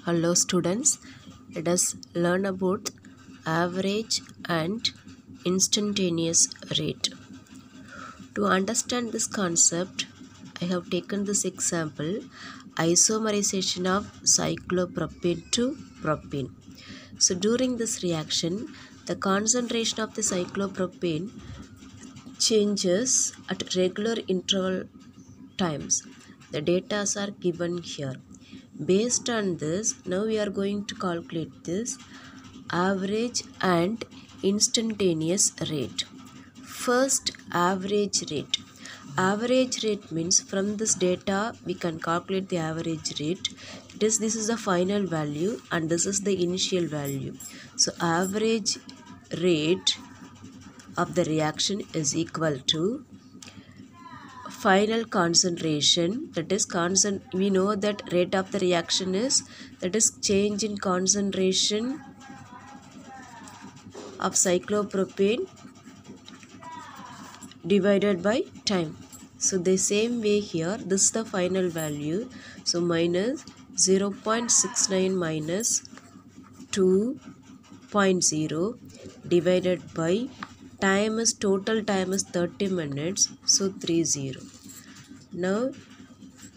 Hello students, let us learn about average and instantaneous rate. To understand this concept, I have taken this example, isomerization of cyclopropane to propane. So during this reaction, the concentration of the cyclopropane changes at regular interval times. The data are given here. Based on this, now we are going to calculate this average and instantaneous rate. First, average rate. Average rate means from this data we can calculate the average rate. This is the final value and this is the initial value. So average rate of the reaction is equal to final concentration, that is we know that rate of the reaction is, that is change in concentration of cyclopropane divided by time. So the same way here, this is the final value. So minus 0.69 minus 2.0 divided by time is, total time is 30 minutes, so 30. Now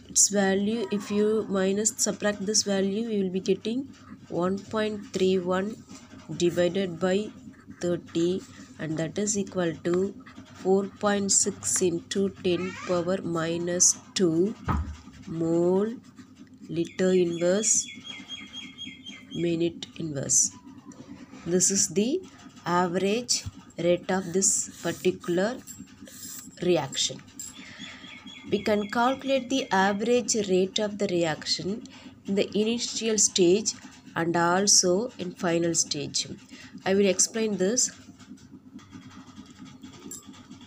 its value, if you subtract this value, we will be getting 1.31 divided by 30, and that is equal to 4.6 into 10 power minus 2 mole liter inverse minute inverse. This is the average rate of this particular reaction. We can calculate the average rate of the reaction in the initial stage and also in final stage. I will explain this.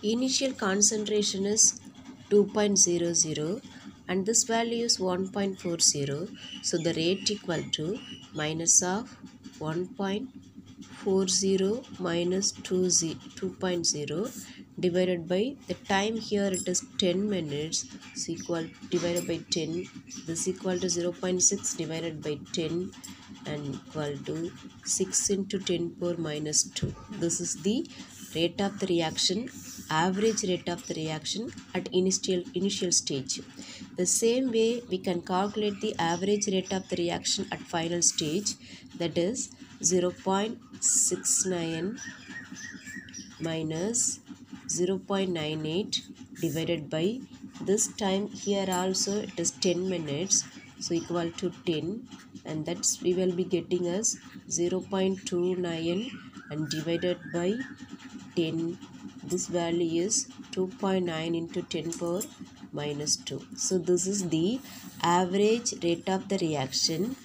Initial concentration is 2.00 and this value is 1.40. So the rate equal to minus of 1.40 minus 2.0 divided by the time, here it is 10 minutes, so equal divided by 10, this equal to 0.6 divided by 10 and equal to 6 into 10 power minus 2. This is the rate of the reaction, average rate of the reaction at initial stage. The same way we can calculate the average rate of the reaction at final stage, that is 0.69 minus 0.98 divided by this time, here also it is 10 minutes, so equal to 10, and that's we will be getting as 0.29 and divided by 10, this value is 2.9 into 10 power minus 2. So this is the average rate of the reaction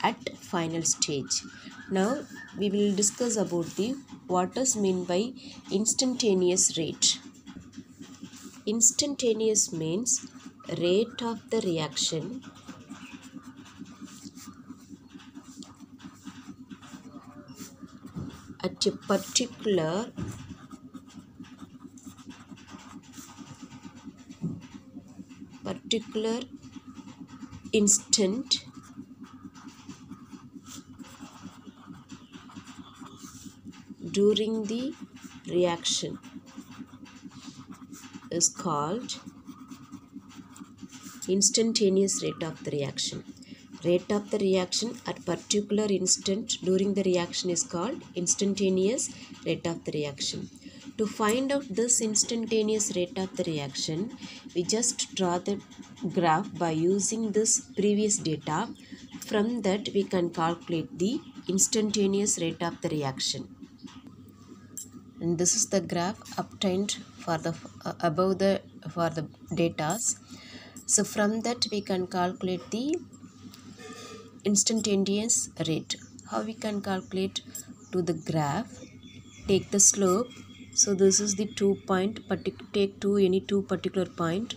at final stage. Now we will discuss about the what is meant by instantaneous rate. Instantaneous means rate of the reaction at a particular instant during the reaction is called instantaneous rate of the reaction. Rate of the reaction at particular instant during the reaction is called instantaneous rate of the reaction. To find out this instantaneous rate of the reaction, we just draw the graph by using this previous data. From that we can calculate the instantaneous rate of the reaction. And this is the graph obtained for the above the for the datas. So from that we can calculate the instantaneous rate. How we can calculate? To the graph, take the slope. So this is the 2 point, take any two particular point,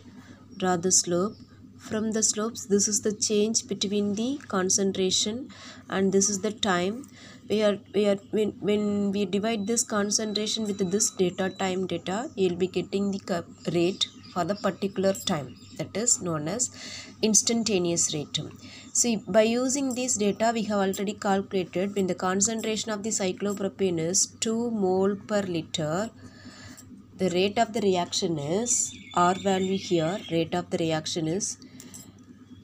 draw the slope. From the slopes, this is the change between the concentration and this is the time. When we divide this concentration with this time data, you will be getting the rate for the particular time. that is known as instantaneous rate. See, by using this data, we have already calculated when the concentration of the cyclopropane is 2 mole per liter, the rate of the reaction is, R value here, rate of the reaction is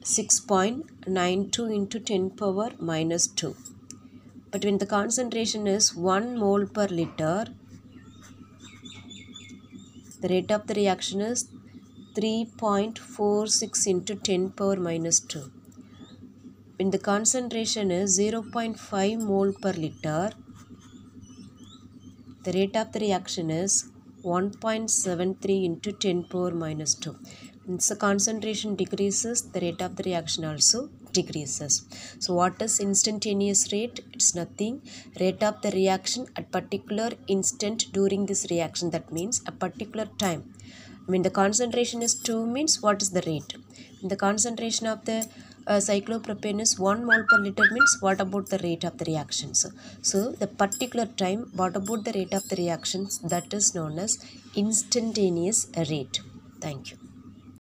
6.92 into 10 power minus 2. But when the concentration is 1 mole per liter, the rate of the reaction is 3.46 into 10 power minus 2. When the concentration is 0.5 mole per liter, the rate of the reaction is 1.73 into 10 power minus 2. Once the concentration decreases, the rate of the reaction also decreases. So what is instantaneous rate? It's nothing. Rate of the reaction at particular instant during this reaction. That means a particular time. When the concentration is 2 means what is the rate? When the concentration of the cyclopropane is 1 mole per liter means what about the rate of the reactions? So the particular time, what about the rate of the reactions? That is known as instantaneous rate. Thank you.